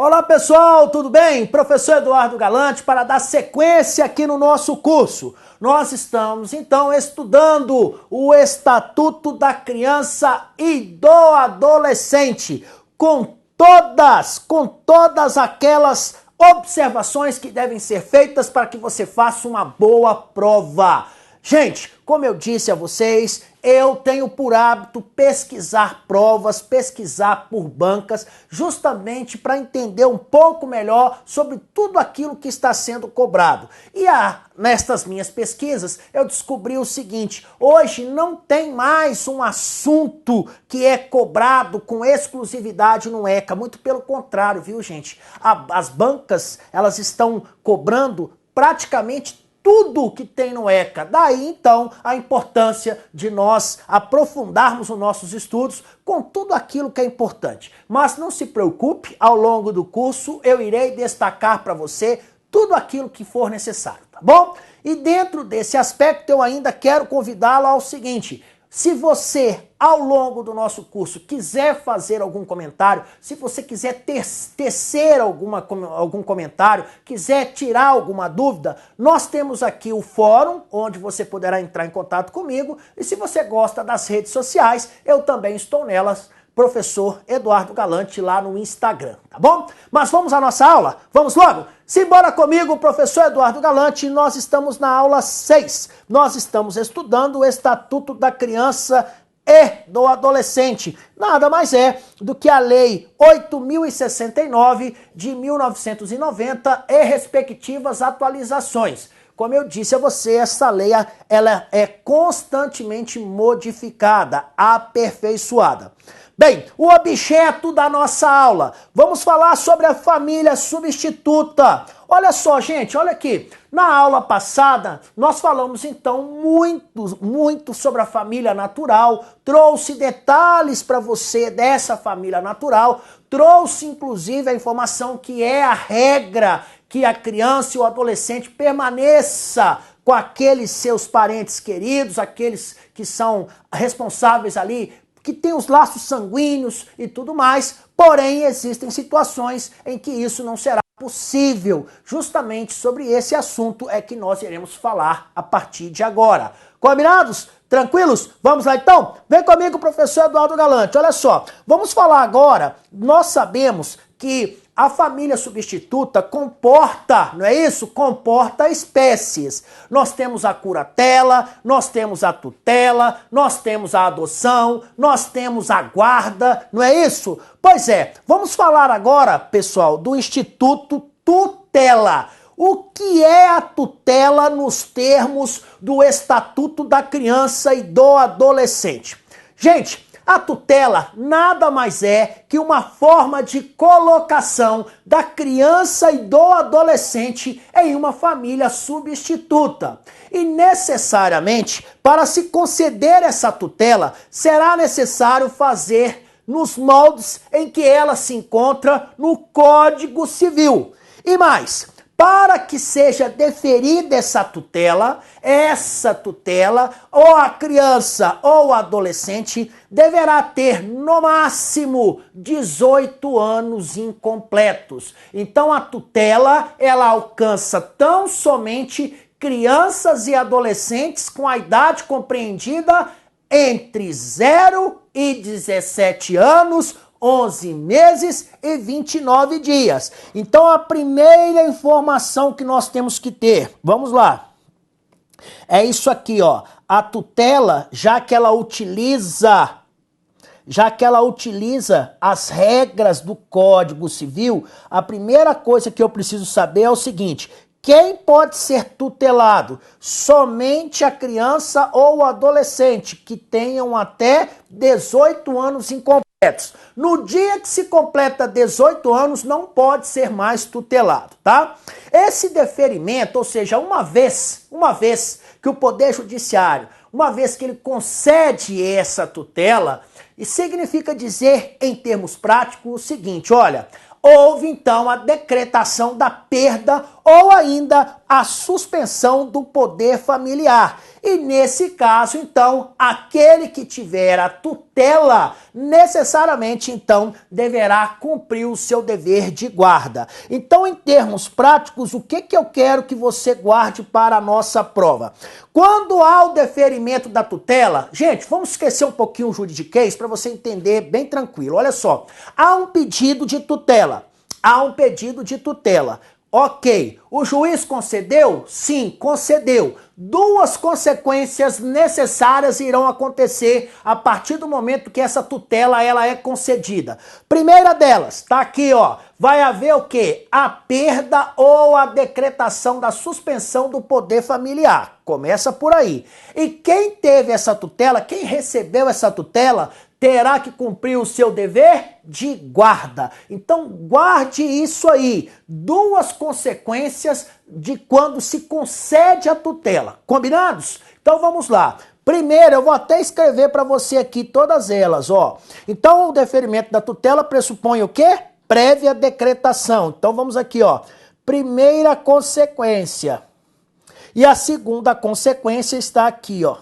Olá pessoal, tudo bem? Professor Eduardo Galante para dar sequência aqui no nosso curso. Nós estamos então estudando o Estatuto da Criança e do Adolescente com todas aquelas observações que devem ser feitas para que você faça uma boa prova. Gente, como eu disse a vocês, eu tenho por hábito pesquisar provas, pesquisar por bancas, justamente para entender um pouco melhor sobre tudo aquilo que está sendo cobrado. E nestas minhas pesquisas, eu descobri o seguinte: hoje não tem mais um assunto que é cobrado com exclusividade no ECA, muito pelo contrário, viu, gente? As bancas, elas estão cobrando praticamente tudo que tem no ECA. Daí, então, a importância de nós aprofundarmos os nossos estudos com tudo aquilo que é importante. Mas não se preocupe, ao longo do curso eu irei destacar para você tudo aquilo que for necessário, tá bom? E dentro desse aspecto eu ainda quero convidá-lo ao seguinte: se você, ao longo do nosso curso, quiser fazer algum comentário, se você quiser tecer algum comentário, quiser tirar alguma dúvida, nós temos aqui o fórum, onde você poderá entrar em contato comigo, e se você gosta das redes sociais, eu também estou nelas, Professor Eduardo Galante, lá no Instagram, tá bom? Mas vamos à nossa aula? Vamos logo? Simbora comigo, Professor Eduardo Galante, nós estamos na aula 6. Nós estamos estudando o Estatuto da Criança e do Adolescente. Nada mais é do que a Lei 8.069 de 1990 e respectivas atualizações. Como eu disse a você, essa lei ela é constantemente modificada, aperfeiçoada. Bem, o objeto da nossa aula, vamos falar sobre a família substituta. Olha só, gente, olha aqui. Na aula passada, nós falamos então muito sobre a família natural, trouxe detalhes para você dessa família natural, trouxe inclusive a informação que é a regra que a criança e o adolescente permaneça com aqueles seus parentes queridos, aqueles que são responsáveis ali, que tem os laços sanguíneos e tudo mais, porém existem situações em que isso não será possível. Justamente sobre esse assunto é que nós iremos falar a partir de agora. Combinados? Tranquilos? Vamos lá então? Vem comigo, professor Eduardo Galante. Olha só, vamos falar agora, nós sabemos que a família substituta comporta, não é isso? Comporta espécies. Nós temos a curatela, nós temos a tutela, nós temos a adoção, nós temos a guarda, não é isso? Pois é, vamos falar agora, pessoal, do Instituto Tutela. O que é a tutela nos termos do Estatuto da Criança e do Adolescente? Gente, a tutela nada mais é que uma forma de colocação da criança e do adolescente em uma família substituta. E necessariamente, para se conceder essa tutela, será necessário fazer nos moldes em que ela se encontra no Código Civil. E mais, para que seja deferida essa tutela, ou a criança ou o adolescente deverá ter no máximo 18 anos incompletos. Então a tutela, ela alcança tão somente crianças e adolescentes com a idade compreendida entre 0 e 17 anos, 11 meses e 29 dias. Então a primeira informação que nós temos que ter, vamos lá, é isso aqui, ó. A tutela, já que ela utiliza as regras do Código Civil, a primeira coisa que eu preciso saber é o seguinte: quem pode ser tutelado? Somente a criança ou o adolescente que tenham até 18 anos incompletos. No dia que se completa 18 anos, não pode ser mais tutelado, tá? Esse deferimento, ou seja, uma vez que o Poder Judiciário, uma vez que ele concede essa tutela, significa dizer, em termos práticos, o seguinte: olha, houve então a decretação da perda ou ainda a suspensão do poder familiar. E nesse caso, então, aquele que tiver a tutela, necessariamente, então, deverá cumprir o seu dever de guarda. Então, em termos práticos, o que eu quero que você guarde para a nossa prova? Quando há o deferimento da tutela, gente, vamos esquecer um pouquinho o juridiquês para você entender bem tranquilo. Olha só, há um pedido de tutela. Há um pedido de tutela. Ok, o juiz concedeu? Sim, concedeu. Duas consequências necessárias irão acontecer a partir do momento que essa tutela ela é concedida. Primeira delas, tá aqui, ó, vai haver o quê? A perda ou a decretação da suspensão do poder familiar. Começa por aí. E quem teve essa tutela, quem recebeu essa tutela, terá que cumprir o seu dever de guarda. Então, guarde isso aí. Duas consequências de quando se concede a tutela. Combinados? Então, vamos lá. Primeiro, eu vou até escrever para você aqui todas elas, ó. Então, o deferimento da tutela pressupõe o quê? Prévia decretação. Então, vamos aqui, ó. Primeira consequência. E a segunda consequência está aqui, ó.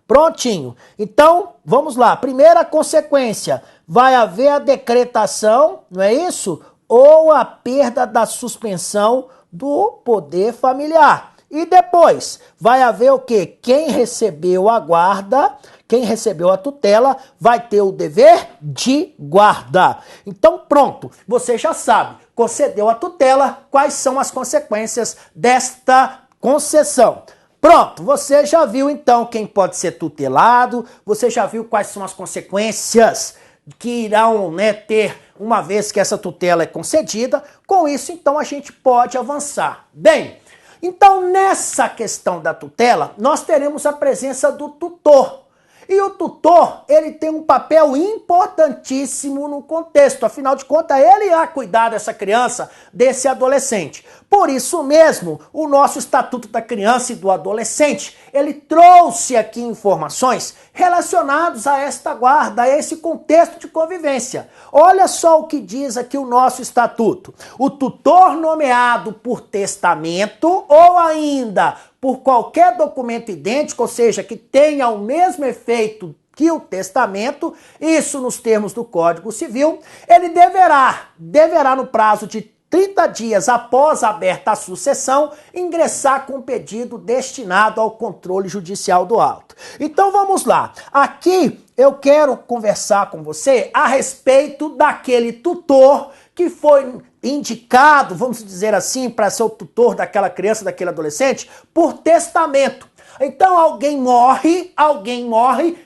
Prontinho. Então, vamos lá. Primeira consequência, vai haver a decretação, não é isso? Ou a perda da suspensão do poder familiar. E depois, vai haver o quê? Quem recebeu a guarda, quem recebeu a tutela, vai ter o dever de guarda. Então, pronto. Você já sabe, concedeu a tutela, quais são as consequências desta concessão. Pronto, você já viu então quem pode ser tutelado, você já viu quais são as consequências que irão, né, ter uma vez que essa tutela é concedida. Com isso, então, a gente pode avançar. Bem, então nessa questão da tutela, nós teremos a presença do tutor. E o tutor, ele tem um papel importantíssimo no contexto. Afinal de contas, ele irá cuidar dessa criança, desse adolescente. Por isso mesmo, o nosso Estatuto da Criança e do Adolescente, ele trouxe aqui informações relacionadas a esta guarda, a esse contexto de convivência. Olha só o que diz aqui o nosso Estatuto. O tutor nomeado por testamento ou ainda por qualquer documento idêntico, ou seja, que tenha o mesmo efeito que o testamento, isso nos termos do Código Civil, ele deverá no prazo de 30 dias após aberta a sucessão, ingressar com pedido destinado ao controle judicial do auto. Então vamos lá. Aqui eu quero conversar com você a respeito daquele tutor que foi indicado, vamos dizer assim, para ser o tutor daquela criança, daquele adolescente, por testamento. Então alguém morre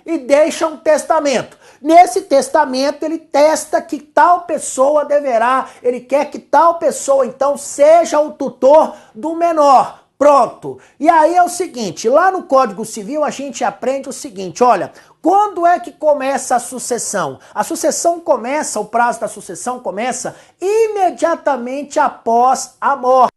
e deixa um testamento. Nesse testamento ele testa que tal pessoa ele quer que tal pessoa então seja o tutor do menor. Pronto. E aí é o seguinte, lá no Código Civil a gente aprende o seguinte, olha, quando é que começa a sucessão? A sucessão começa, o prazo da sucessão começa imediatamente após a morte.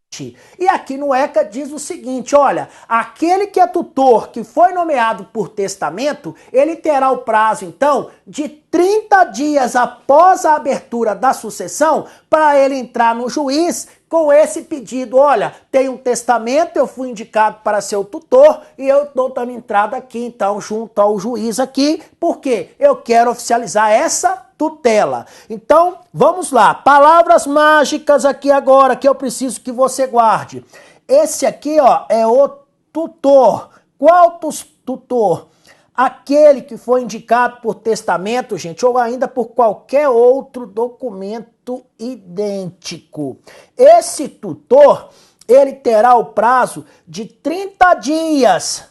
E aqui no ECA diz o seguinte, olha, aquele que é tutor, que foi nomeado por testamento, ele terá o prazo, então, de 30 dias após a abertura da sucessão para ele entrar no juiz com esse pedido, olha, tem um testamento, eu fui indicado para ser o tutor e eu estou dando entrada aqui, então, junto ao juiz aqui, porque eu quero oficializar essa tutela. Então, vamos lá. Palavras mágicas aqui agora que eu preciso que você guarde. Esse aqui, ó, é o tutor. Qual tutor? Aquele que foi indicado por testamento, gente, ou ainda por qualquer outro documento idêntico. Esse tutor, ele terá o prazo de 30 dias.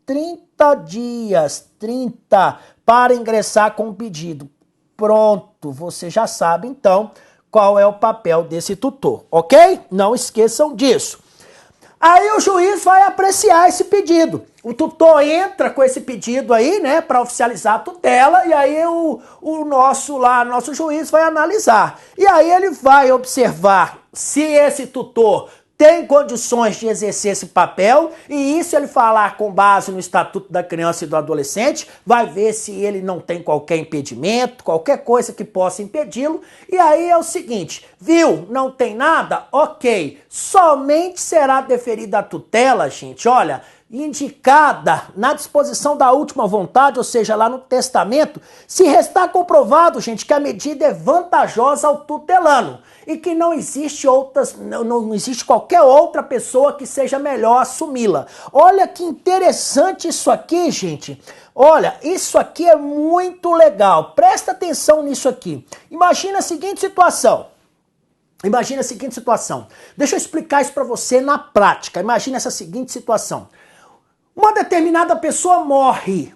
30 para ingressar com o pedido. Pronto, você já sabe então qual é o papel desse tutor, ok? Não esqueçam disso. Aí o juiz vai apreciar esse pedido. O tutor entra com esse pedido aí, né, para oficializar a tutela, e aí o nosso juiz vai analisar. E aí ele vai observar se esse tutor tem condições de exercer esse papel, e isso ele falar com base no Estatuto da Criança e do Adolescente, vai ver se ele não tem qualquer impedimento, qualquer coisa que possa impedi-lo, e aí é o seguinte, viu, não tem nada? Ok, somente será deferida a tutela, gente, olha, indicada na disposição da última vontade, ou seja, lá no testamento, se restar comprovado, gente, que a medida é vantajosa ao tutelano e que não existe não existe qualquer outra pessoa que seja melhor assumi-la. Olha que interessante isso aqui, gente. Olha, isso aqui é muito legal. Presta atenção nisso aqui. Imagina a seguinte situação. Deixa eu explicar isso para você na prática. Imagina essa seguinte situação. Uma determinada pessoa morre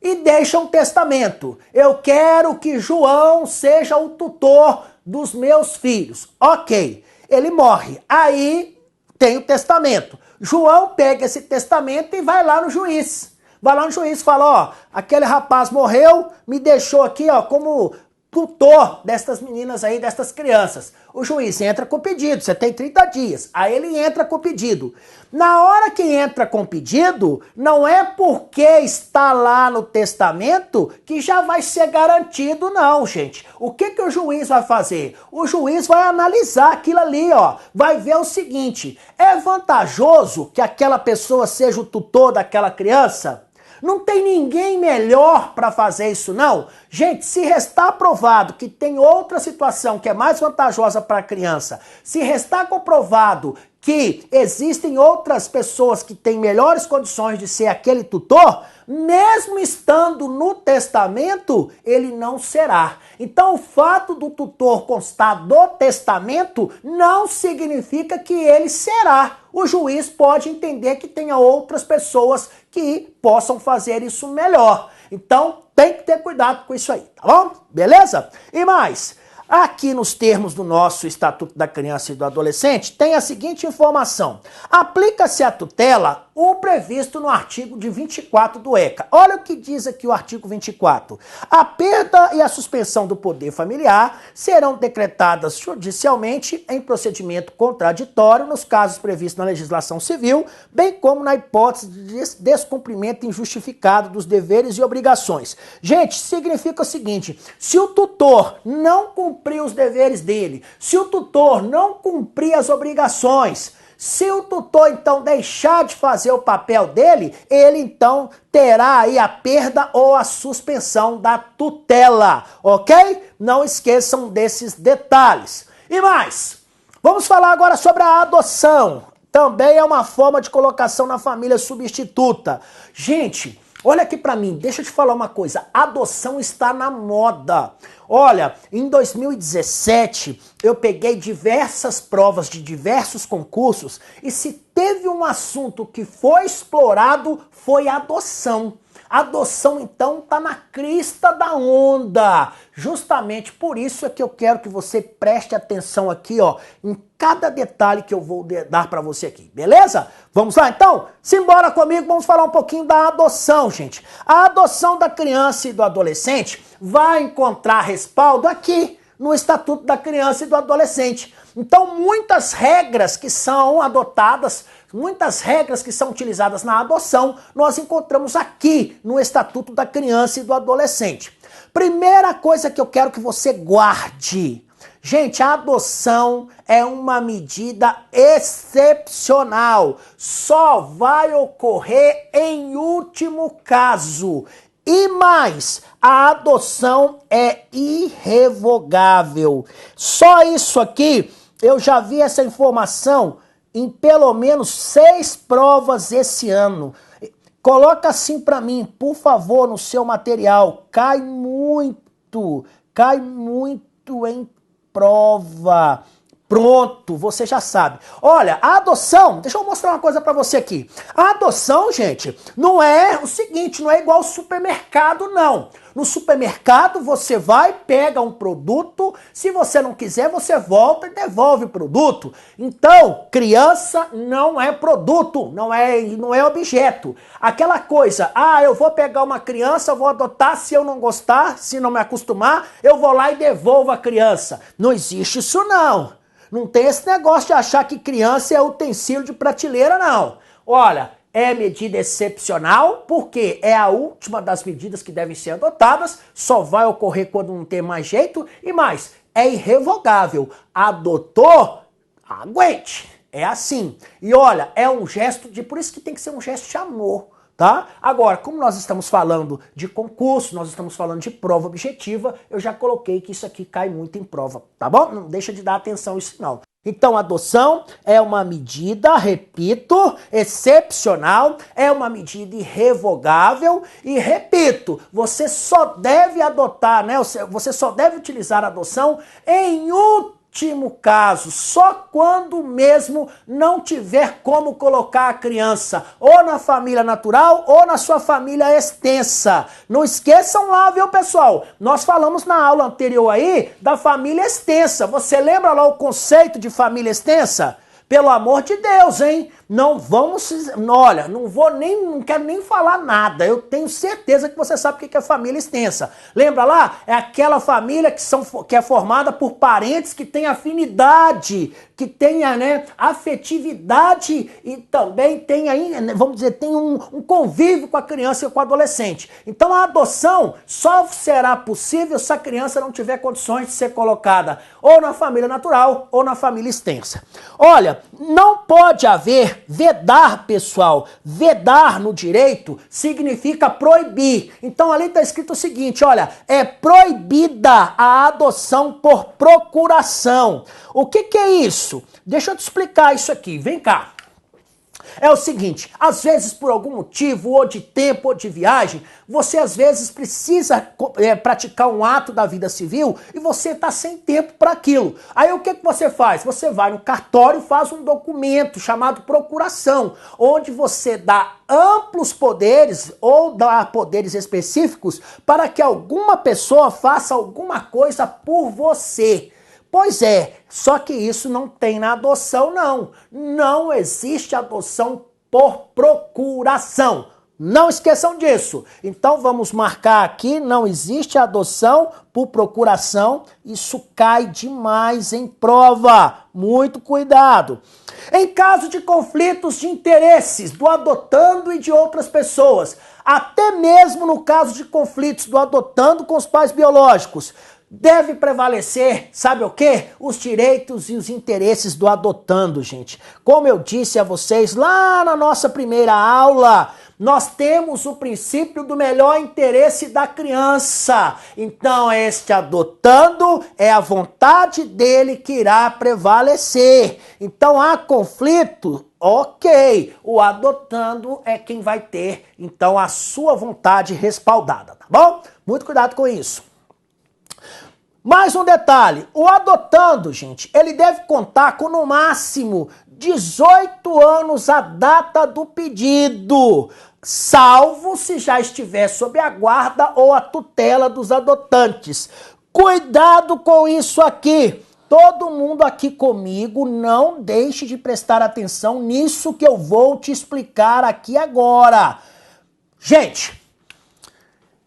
e deixa um testamento. Eu quero que João seja o tutor dos meus filhos. Ok, ele morre. Aí tem o testamento. João pega esse testamento e vai lá no juiz. E fala, ó, aquele rapaz morreu, me deixou aqui, ó, como tutor destas meninas aí, destas crianças. O juiz entra com o pedido, você tem 30 dias. Aí ele entra com o pedido. Na hora que entra com o pedido, não é porque está lá no testamento que já vai ser garantido, não, gente. O que o juiz vai fazer? O juiz vai analisar aquilo ali, ó. Vai ver o seguinte, é vantajoso que aquela pessoa seja o tutor daquela criança? Não tem ninguém melhor para fazer isso, não? Gente, se restar provado que tem outra situação que é mais vantajosa para a criança, se restar comprovado que existem outras pessoas que têm melhores condições de ser aquele tutor, mesmo estando no testamento, ele não será. Então, o fato do tutor constar do testamento não significa que ele será. O juiz pode entender que tenha outras pessoas que possam fazer isso melhor. Então, tem que ter cuidado com isso aí, tá bom? Beleza? E mais, aqui nos termos do nosso Estatuto da Criança e do Adolescente, tem a seguinte informação. Aplica-se à tutela o previsto no artigo de 24 do ECA. Olha o que diz aqui o artigo 24. A perda e a suspensão do poder familiar serão decretadas judicialmente em procedimento contraditório nos casos previstos na legislação civil, bem como na hipótese de descumprimento injustificado dos deveres e obrigações. Gente, significa o seguinte, se o tutor não cumprir os deveres dele, se o tutor não cumprir as obrigações, se o tutor, então, deixar de fazer o papel dele, ele, então, terá aí a perda ou a suspensão da tutela, ok? Não esqueçam desses detalhes. E mais, vamos falar agora sobre a adoção. Também é uma forma de colocação na família substituta. Gente, olha aqui pra mim, deixa eu te falar uma coisa, adoção está na moda. Olha, em 2017 eu peguei diversas provas de diversos concursos e se teve um assunto que foi explorado foi a adoção. A adoção, então, tá na crista da onda. Justamente por isso é que eu quero que você preste atenção aqui, ó, em cada detalhe que eu vou dar para você aqui, beleza? Vamos lá, então? Simbora comigo, vamos falar um pouquinho da adoção, gente. A adoção da criança e do adolescente vai encontrar respaldo aqui no Estatuto da Criança e do Adolescente. Então, muitas regras que são adotadas, muitas regras que são utilizadas na adoção, nós encontramos aqui no Estatuto da Criança e do Adolescente. Primeira coisa que eu quero que você guarde. Gente, a adoção é uma medida excepcional. Só vai ocorrer em último caso. E mais, a adoção é irrevogável. Só isso aqui, eu já vi essa informação em pelo menos 6 provas esse ano. Coloca assim para mim, por favor, no seu material. Cai muito em prova. Pronto, você já sabe. Olha, a adoção, deixa eu mostrar uma coisa pra você aqui. A adoção, gente, não é o seguinte, não é igual ao supermercado, não. No supermercado, você vai, pega um produto, se você não quiser, você volta e devolve o produto. Então, criança não é produto, não é objeto. Aquela coisa, eu vou pegar uma criança, vou adotar, se eu não gostar, se não me acostumar, eu vou lá e devolvo a criança. Não existe isso, não. Não tem esse negócio de achar que criança é utensílio de prateleira, não. Olha, é medida excepcional, porque é a última das medidas que devem ser adotadas, só vai ocorrer quando não tem mais jeito, e mais, é irrevogável. Adotou, aguente. É assim. E olha, é um gesto de... Por isso que tem que ser um gesto de amor, tá? Agora, como nós estamos falando de concurso, nós estamos falando de prova objetiva, eu já coloquei que isso aqui cai muito em prova, tá bom? Não deixa de dar atenção a isso não. Então, adoção é uma medida, repito, excepcional, é uma medida irrevogável e, repito, você só deve adotar, né? Você só deve utilizar a adoção em último caso, só quando mesmo não tiver como colocar a criança ou na família natural ou na sua família extensa. Não esqueçam lá, viu, pessoal? Nós falamos na aula anterior aí da família extensa. Você lembra lá o conceito de família extensa? Pelo amor de Deus, hein? Não vamos... Olha, não quero nem falar nada. Eu tenho certeza que você sabe o que é família extensa. Lembra lá? É aquela família que é formada por parentes que têm afinidade, que tenha, né, afetividade e também tem aí, vamos dizer, tem um convívio com a criança e com o adolescente. Então a adoção só será possível se a criança não tiver condições de ser colocada ou na família natural ou na família extensa. Olha, não pode haver vedar, pessoal. Vedar no direito significa proibir. Então ali está escrito o seguinte, olha, é proibida a adoção por procuração. O que é isso? Deixa eu te explicar isso aqui, vem cá. É o seguinte, às vezes por algum motivo, ou de tempo, ou de viagem, você às vezes precisa praticar um ato da vida civil e você está sem tempo para aquilo. Aí o que você faz? Você vai no cartório e faz um documento chamado procuração, onde você dá amplos poderes ou dá poderes específicos para que alguma pessoa faça alguma coisa por você. Pois é, só que isso não tem na adoção, não. Não existe adoção por procuração. Não esqueçam disso. Então vamos marcar aqui, não existe adoção por procuração. Isso cai demais em prova. Muito cuidado. Em caso de conflitos de interesses do adotando e de outras pessoas, até mesmo no caso de conflitos do adotando com os pais biológicos, deve prevalecer, sabe o quê? Os direitos e os interesses do adotando, gente. Como eu disse a vocês lá na nossa primeira aula, nós temos o princípio do melhor interesse da criança. Então, este adotando é a vontade dele que irá prevalecer. Então, há conflito? Ok, o adotando é quem vai ter, então, a sua vontade respaldada, tá bom? Muito cuidado com isso. Mais um detalhe, o adotando, gente, ele deve contar com no máximo 18 anos a data do pedido, salvo se já estiver sob a guarda ou a tutela dos adotantes. Cuidado com isso aqui. Todo mundo aqui comigo, não deixe de prestar atenção nisso que eu vou te explicar aqui agora. Gente,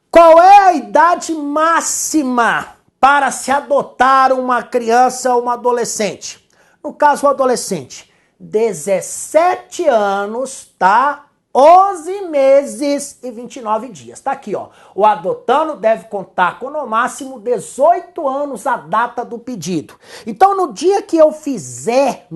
qual é a idade máxima para se adotar uma criança ou uma adolescente? No caso, o adolescente, 17 anos, tá? 11 meses e 29 dias. Tá aqui, ó. O adotando deve contar com no máximo 18 anos a data do pedido. Então, no dia que eu fizer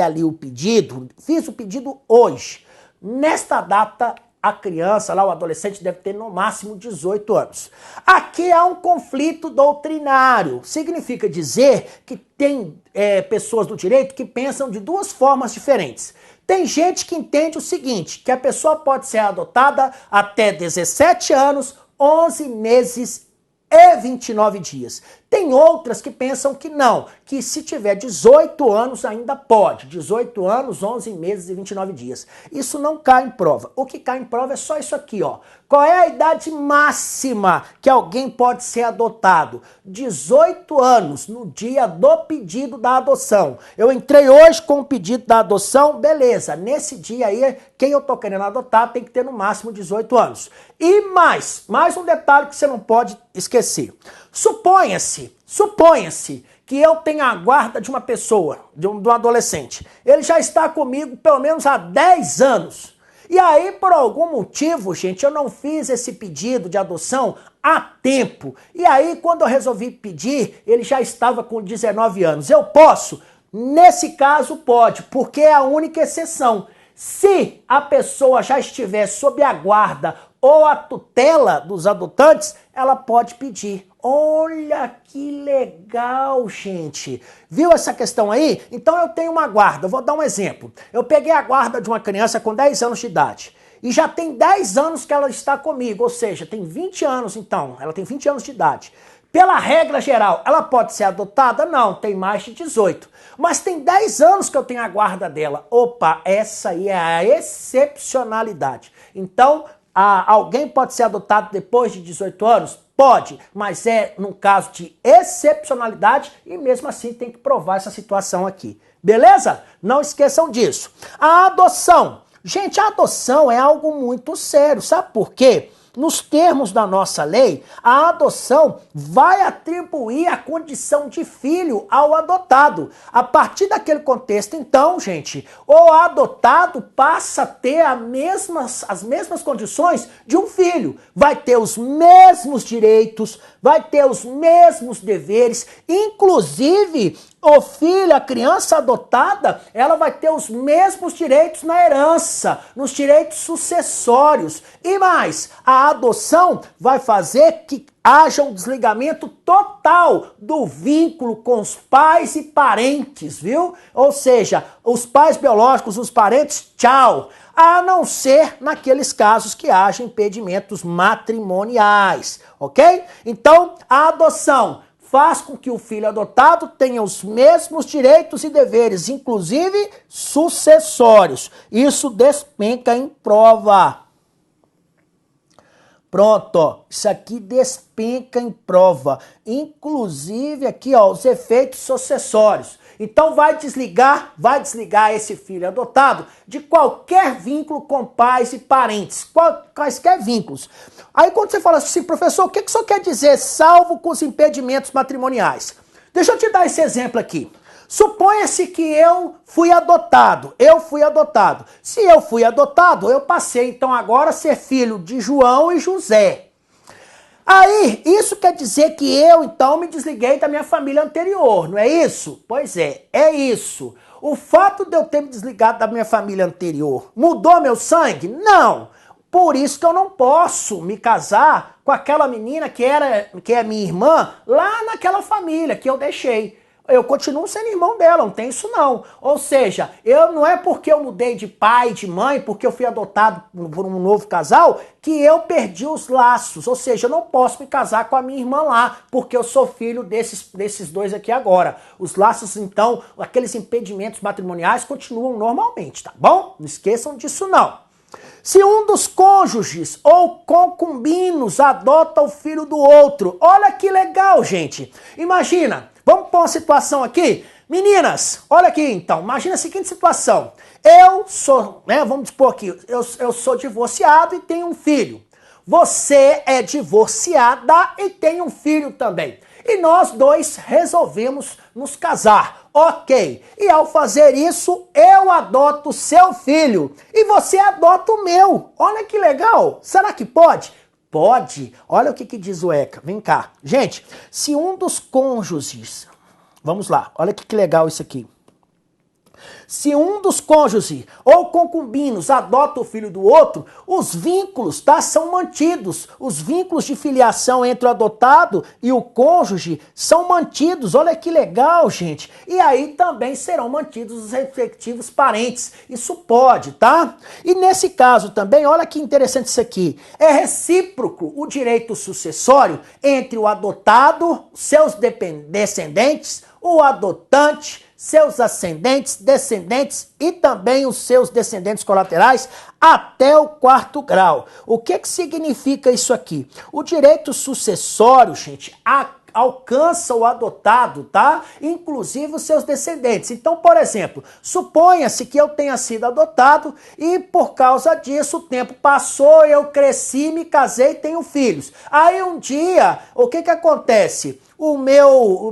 ali o pedido, fiz o pedido hoje, nesta data a criança, lá o adolescente deve ter no máximo 18 anos. Aqui há um conflito doutrinário. Significa dizer que tem pessoas do direito que pensam de duas formas diferentes. Tem gente que entende o seguinte, que a pessoa pode ser adotada até 17 anos, 11 meses e 29 dias. Tem outras que pensam que não, que se tiver 18 anos ainda pode. 18 anos, 11 meses e 29 dias. Isso não cai em prova. O que cai em prova é só isso aqui, ó. Qual é a idade máxima que alguém pode ser adotado? 18 anos, no dia do pedido da adoção. Eu entrei hoje com o pedido da adoção, beleza. Nesse dia aí, quem eu tô querendo adotar tem que ter no máximo 18 anos. E mais um detalhe que você não pode esquecer. Suponha-se suponha-se que eu tenha a guarda de uma pessoa, de um adolescente. Ele já está comigo pelo menos há 10 anos. E aí, por algum motivo, gente, eu não fiz esse pedido de adoção a tempo. E aí, quando eu resolvi pedir, ele já estava com 19 anos. Eu posso? Nesse caso, pode, porque é a única exceção. Se a pessoa já estiver sob a guarda ou a tutela dos adotantes, ela pode pedir. Olha que legal, gente. Viu essa questão aí? Então eu tenho uma guarda, eu vou dar um exemplo. Eu peguei a guarda de uma criança com 10 anos de idade. E já tem 10 anos que ela está comigo, ou seja, tem 20 anos então, ela tem 20 anos de idade. Pela regra geral, ela pode ser adotada? Não, tem mais de 18. Mas tem 10 anos que eu tenho a guarda dela. Opa, essa aí é a excepcionalidade. Então, alguém pode ser adotado depois de 18 anos? Pode, mas é num caso de excepcionalidade e mesmo assim tem que provar essa situação aqui. Beleza? Não esqueçam disso. A adoção. Gente, a adoção é algo muito sério. Sabe por quê? Nos termos da nossa lei, a adoção vai atribuir a condição de filho ao adotado. A partir daquele contexto, então, gente, o adotado passa a ter as mesmas condições de um filho. Vai ter os mesmos direitos, vai ter os mesmos deveres, inclusive o filho, a criança adotada, ela vai ter os mesmos direitos na herança, nos direitos sucessórios. E mais, a adoção vai fazer que haja um desligamento total do vínculo com os pais e parentes, viu? Ou seja, os pais biológicos, os parentes, tchau. A não ser naqueles casos que haja impedimentos matrimoniais, ok? Então, a adoção faz com que o filho adotado tenha os mesmos direitos e deveres, inclusive sucessórios. Isso despenca em prova. Pronto, ó, isso aqui despenca em prova. Inclusive aqui, ó, os efeitos sucessórios. Então vai desligar esse filho adotado de qualquer vínculo com pais e parentes, quaisquer vínculos. Aí quando você fala assim, professor, o que o senhor quer dizer, salvo com os impedimentos matrimoniais? Deixa eu te dar esse exemplo aqui. Suponha-se que eu fui adotado. Se eu fui adotado, eu passei então agora a ser filho de João e José. Aí, isso quer dizer que eu, então, me desliguei da minha família anterior, não é isso? Pois é isso. O fato de eu ter me desligado da minha família anterior mudou meu sangue? Não. Por isso que eu não posso me casar com aquela menina que é minha irmã lá naquela família que eu deixei. Eu continuo sendo irmão dela, não tem isso não. Ou seja, não é porque eu mudei de pai, de mãe, porque eu fui adotado por um novo casal, que eu perdi os laços. Ou seja, eu não posso me casar com a minha irmã lá, porque eu sou filho desses dois aqui agora. Os laços, então, aqueles impedimentos matrimoniais continuam normalmente, tá bom? Não esqueçam disso não. Se um dos cônjuges ou concubinos adota o filho do outro, olha que legal, gente. Imagina, vamos pôr uma situação aqui. Meninas, olha aqui então, imagina a seguinte situação. Eu sou, vamos supor aqui, eu sou divorciado e tenho um filho. Você é divorciada e tem um filho também. E nós dois resolvemos nos casar. Ok. E ao fazer isso, eu adoto o seu filho e você adota o meu. Olha que legal. Será que pode? Pode. Olha o que diz o ECA. Vem cá. Gente, se um dos cônjuges... Vamos lá. Olha que legal isso aqui. Se um dos cônjuges ou concubinos adota o filho do outro, os vínculos, tá, são mantidos. Os vínculos de filiação entre o adotado e o cônjuge são mantidos. Olha que legal, gente. E aí também serão mantidos os respectivos parentes. Isso pode, tá? E nesse caso também, olha que interessante isso aqui. É recíproco o direito sucessório entre o adotado, seus descendentes, o adotante, seus ascendentes, descendentes e também os seus descendentes colaterais até o 4º grau. O que significa isso aqui? O direito sucessório, gente, alcança o adotado, tá? Inclusive os seus descendentes. Então, por exemplo, suponha-se que eu tenha sido adotado e por causa disso o tempo passou, eu cresci, me casei e tenho filhos. Aí um dia, o que acontece? Os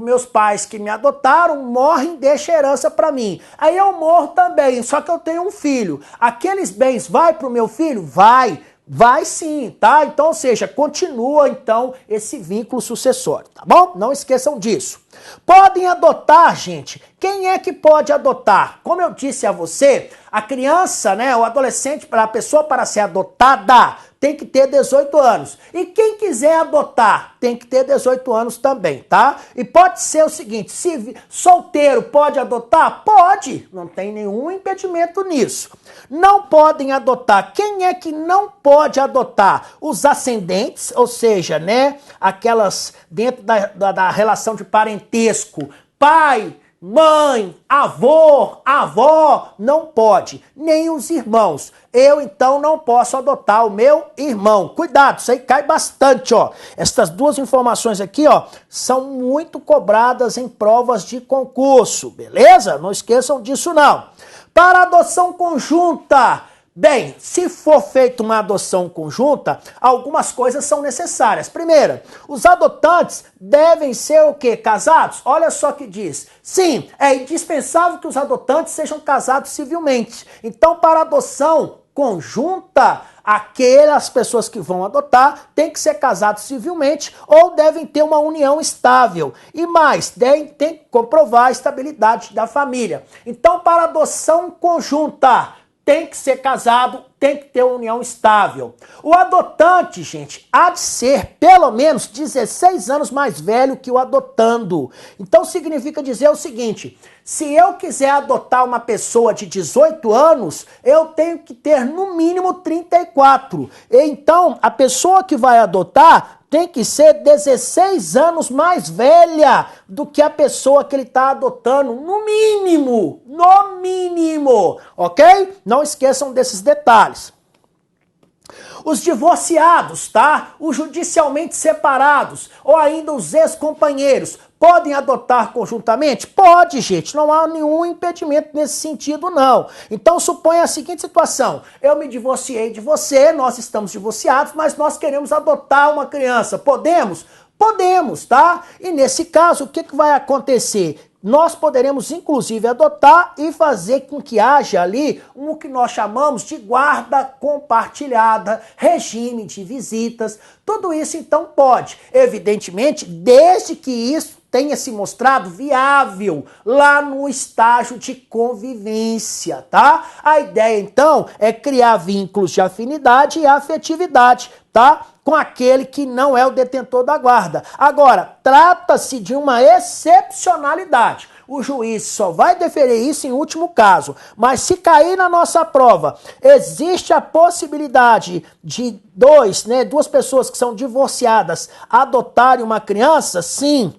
meus pais que me adotaram morrem e deixam herança para mim. Aí eu morro também, só que eu tenho um filho. Aqueles bens vai para o meu filho? Vai sim, tá? Então, ou seja, continua então esse vínculo sucessório, tá bom? Não esqueçam disso. Podem adotar, gente. Quem é que pode adotar? Como eu disse a você, a criança, né, o adolescente, para a pessoa para ser adotada, tem que ter 18 anos. E quem quiser adotar, tem que ter 18 anos também, tá? E pode ser o seguinte, se solteiro pode adotar? Pode, não tem nenhum impedimento nisso. Não podem adotar. Quem é que não pode adotar? Os ascendentes, ou seja, né, aquelas dentro da relação de parentesco, pai, mãe, avô, avó, não pode. Nem os irmãos. Eu, então, não posso adotar o meu irmão. Cuidado, isso aí cai bastante, ó. Estas duas informações aqui, ó, são muito cobradas em provas de concurso, beleza? Não esqueçam disso, não. Para adoção conjunta, bem, se for feita uma adoção conjunta, algumas coisas são necessárias. Primeiro, os adotantes devem ser o quê? Casados? Olha só que diz. Sim, é indispensável que os adotantes sejam casados civilmente. Então, para adoção conjunta, aquelas pessoas que vão adotar têm que ser casados civilmente ou devem ter uma união estável. E mais, tem que comprovar a estabilidade da família. Então, para adoção conjunta, tem que ser casado, tem que ter uma união estável. O adotante, gente, há de ser pelo menos 16 anos mais velho que o adotando. Então significa dizer o seguinte, se eu quiser adotar uma pessoa de 18 anos, eu tenho que ter no mínimo 34. Então, a pessoa que vai adotar tem que ser 16 anos mais velha do que a pessoa que ele está adotando, no mínimo, ok? Não esqueçam desses detalhes. Os divorciados, tá? Os judicialmente separados, ou ainda os ex-companheiros, podem adotar conjuntamente? Pode, gente, não há nenhum impedimento nesse sentido, não. Então, suponha a seguinte situação, eu me divorciei de você, nós estamos divorciados, mas nós queremos adotar uma criança, podemos? Podemos, tá? E nesse caso, o que vai acontecer? Nós poderemos, inclusive, adotar e fazer com que haja ali o que nós chamamos de guarda compartilhada, regime de visitas. Tudo isso, então, pode. Evidentemente, desde que isso tenha se mostrado viável lá no estágio de convivência, tá? A ideia, então, é criar vínculos de afinidade e afetividade, tá? Com aquele que não é o detentor da guarda. Agora, trata-se de uma excepcionalidade. O juiz só vai deferir isso em último caso. Mas se cair na nossa prova, existe a possibilidade de duas pessoas que são divorciadas adotarem uma criança? Sim.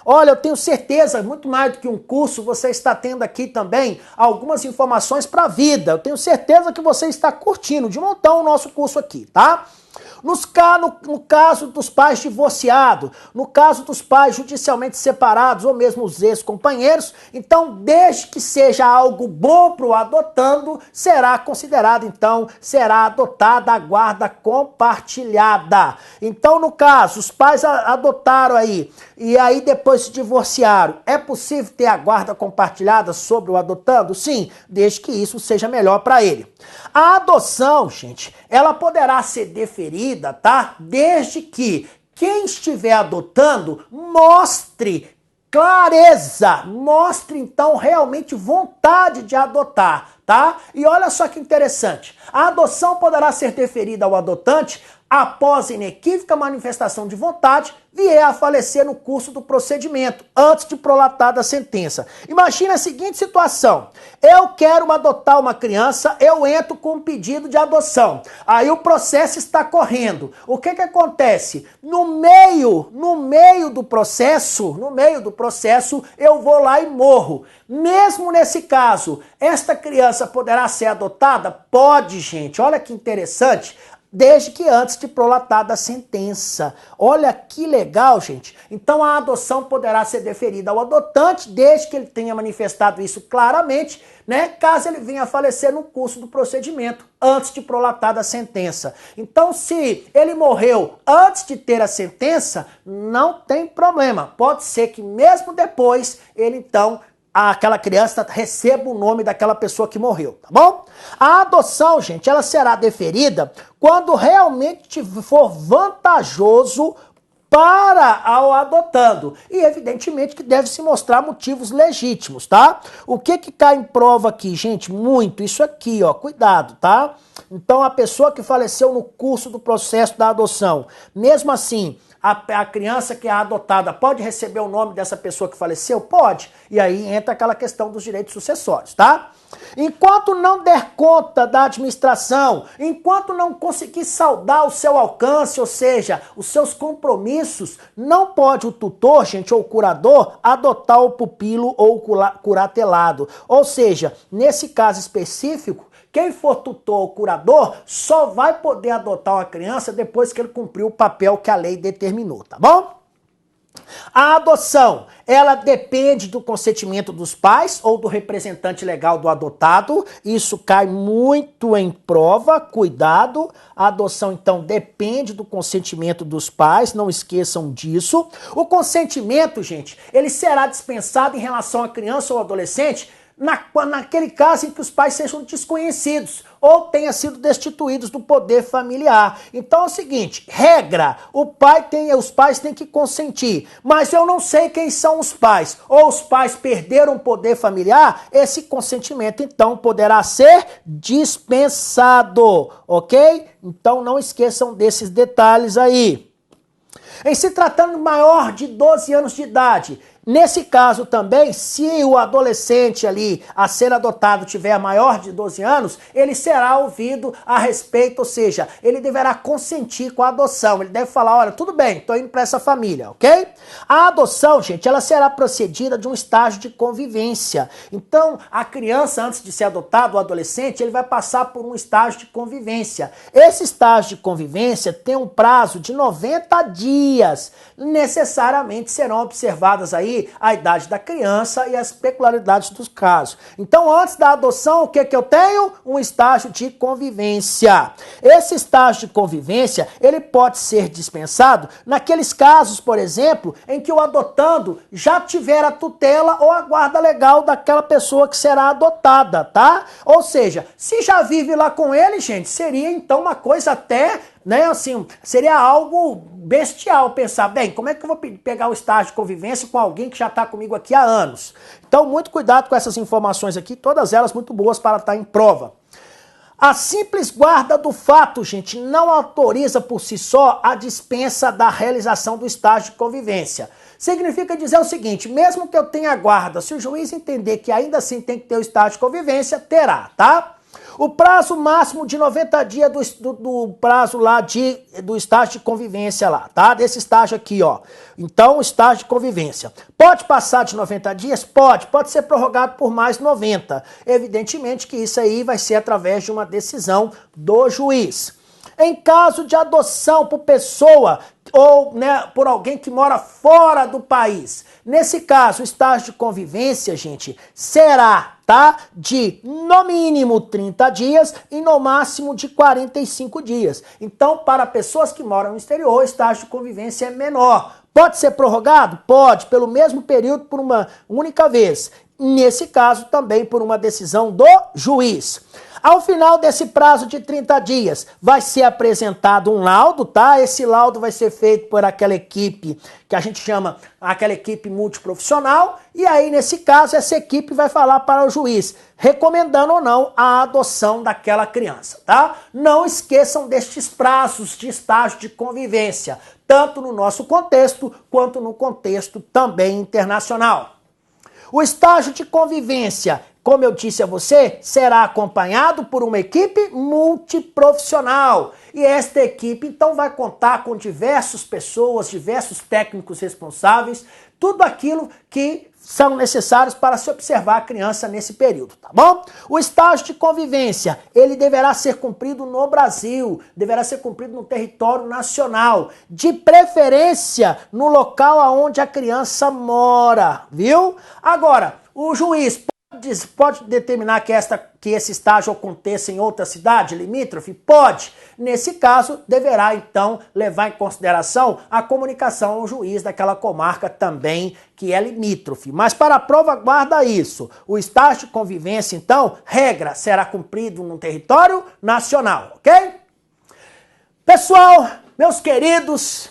Olha, eu tenho certeza, muito mais do que um curso, você está tendo aqui também algumas informações para a vida. Eu tenho certeza que você está curtindo de montão o nosso curso aqui, tá? No caso dos pais divorciados, no caso dos pais judicialmente separados ou mesmo os ex-companheiros, então, desde que seja algo bom para o adotando, será considerado, então, será adotada a guarda compartilhada. Então, no caso, os pais adotaram aí e aí depois se divorciaram, é possível ter a guarda compartilhada sobre o adotando? Sim, desde que isso seja melhor para ele. A adoção, gente, ela poderá ser deferida, tá? Desde que quem estiver adotando mostre clareza, mostre então realmente vontade de adotar, tá? E olha só que interessante, a adoção poderá ser deferida ao adotante após inequívoca manifestação de vontade, vier a falecer no curso do procedimento, antes de prolatada a sentença. Imagina a seguinte situação, eu quero adotar uma criança, eu entro com um pedido de adoção, aí o processo está correndo. O que acontece? No meio do processo, eu vou lá e morro. Mesmo nesse caso, esta criança poderá ser adotada? Pode, gente, olha que interessante. desde que antes de prolatada a sentença. Olha que legal, gente. Então a adoção poderá ser deferida ao adotante desde que ele tenha manifestado isso claramente, né, caso ele venha a falecer no curso do procedimento, antes de prolatada a sentença. Então, se ele morreu antes de ter a sentença, não tem problema. Pode ser que mesmo depois, ele então, aquela criança receba o nome daquela pessoa que morreu, tá bom? A adoção, gente, ela será deferida quando realmente for vantajoso para ao adotando. E evidentemente que deve se mostrar motivos legítimos, tá? O que cai em prova aqui, gente? Muito. Isso aqui, ó, cuidado, tá? Então a pessoa que faleceu no curso do processo da adoção, mesmo assim, a criança que é adotada pode receber o nome dessa pessoa que faleceu? Pode. E aí entra aquela questão dos direitos sucessórios, tá? Enquanto não der conta da administração, enquanto não conseguir saldar o seu alcance, ou seja, os seus compromissos, não pode o tutor, gente, ou o curador, adotar o pupilo ou o curatelado. Ou seja, nesse caso específico, quem for tutor ou curador só vai poder adotar uma criança depois que ele cumpriu o papel que a lei determinou, tá bom? A adoção, ela depende do consentimento dos pais ou do representante legal do adotado. Isso cai muito em prova, cuidado. A adoção, então, depende do consentimento dos pais, não esqueçam disso. O consentimento, gente, ele será dispensado em relação à criança ou adolescente naquele caso em que os pais sejam desconhecidos ou tenham sido destituídos do poder familiar. Então é o seguinte, regra, os pais têm que consentir, mas eu não sei quem são os pais, ou os pais perderam o poder familiar, esse consentimento então poderá ser dispensado, ok? Então não esqueçam desses detalhes aí. Em se tratando de maior de 12 anos de idade, nesse caso também, se o adolescente ali a ser adotado tiver maior de 12 anos, ele será ouvido a respeito, ou seja, ele deverá consentir com a adoção. Ele deve falar, olha, tudo bem, estou indo para essa família, ok? A adoção, gente, ela será procedida de um estágio de convivência. Então, a criança, antes de ser adotada, o adolescente, ele vai passar por um estágio de convivência. Esse estágio de convivência tem um prazo de 90 dias. Necessariamente serão observadas aí a idade da criança e as peculiaridades dos casos. Então, antes da adoção, o que eu tenho? Um estágio de convivência. Esse estágio de convivência, ele pode ser dispensado naqueles casos, por exemplo, em que o adotando já tiver a tutela ou a guarda legal daquela pessoa que será adotada, tá? Ou seja, se já vive lá com ele, gente, seria então uma coisa até, né, assim, seria algo bestial pensar, bem, como é que eu vou pegar o estágio de convivência com alguém que já está comigo aqui há anos? Então, muito cuidado com essas informações aqui, todas elas muito boas para estar em prova. A simples guarda do fato, gente, não autoriza por si só a dispensa da realização do estágio de convivência. Significa dizer o seguinte, mesmo que eu tenha guarda, se o juiz entender que ainda assim tem que ter o estágio de convivência, terá, tá? O prazo máximo de 90 dias do prazo lá do estágio de convivência lá, tá? Desse estágio aqui, ó. Então, estágio de convivência. Pode passar de 90 dias? Pode ser prorrogado por mais 90. Evidentemente que isso aí vai ser através de uma decisão do juiz. Em caso de adoção por pessoa ou, né, por alguém que mora fora do país, nesse caso, o estágio de convivência, gente, será, tá, de no mínimo 30 dias e no máximo de 45 dias. Então, para pessoas que moram no exterior, o estágio de convivência é menor. Pode ser prorrogado? Pode, pelo mesmo período por uma única vez. Nesse caso, também por uma decisão do juiz. Ao final desse prazo de 30 dias, vai ser apresentado um laudo, tá? Esse laudo vai ser feito por aquela equipe que a gente chama aquela equipe multiprofissional, e aí, nesse caso, essa equipe vai falar para o juiz, recomendando ou não a adoção daquela criança, tá? Não esqueçam destes prazos de estágio de convivência, tanto no nosso contexto, quanto no contexto também internacional. O estágio de convivência, como eu disse a você, será acompanhado por uma equipe multiprofissional. E esta equipe, então, vai contar com diversas pessoas, diversos técnicos responsáveis, tudo aquilo que são necessários para se observar a criança nesse período, tá bom? O estágio de convivência, ele deverá ser cumprido no Brasil, deverá ser cumprido no território nacional, de preferência no local onde a criança mora, viu? Agora, o juiz pode determinar que esse estágio aconteça em outra cidade limítrofe? Pode. Nesse caso, deverá então levar em consideração a comunicação ao juiz daquela comarca também que é limítrofe. Mas para a prova, guarda isso. O estágio de convivência, então, regra, será cumprido no território nacional, ok? Pessoal, meus queridos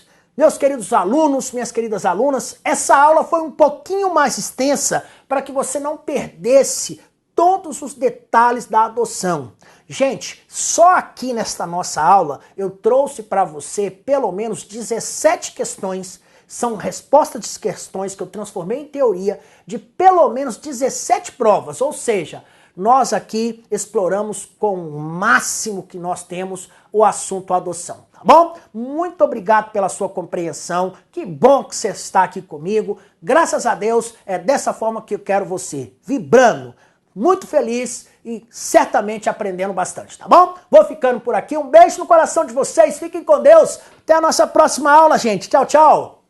alunos, minhas queridas alunas, essa aula foi um pouquinho mais extensa para que você não perdesse todos os detalhes da adoção. Gente, só aqui nesta nossa aula eu trouxe para você pelo menos 17 questões, são respostas de questões que eu transformei em teoria de pelo menos 17 provas, ou seja, nós aqui exploramos com o máximo que nós temos o assunto adoção, tá bom? Muito obrigado pela sua compreensão, que bom que você está aqui comigo, graças a Deus é dessa forma que eu quero você, vibrando, muito feliz e certamente aprendendo bastante, tá bom? Vou ficando por aqui, um beijo no coração de vocês, fiquem com Deus, até a nossa próxima aula, gente, tchau, tchau!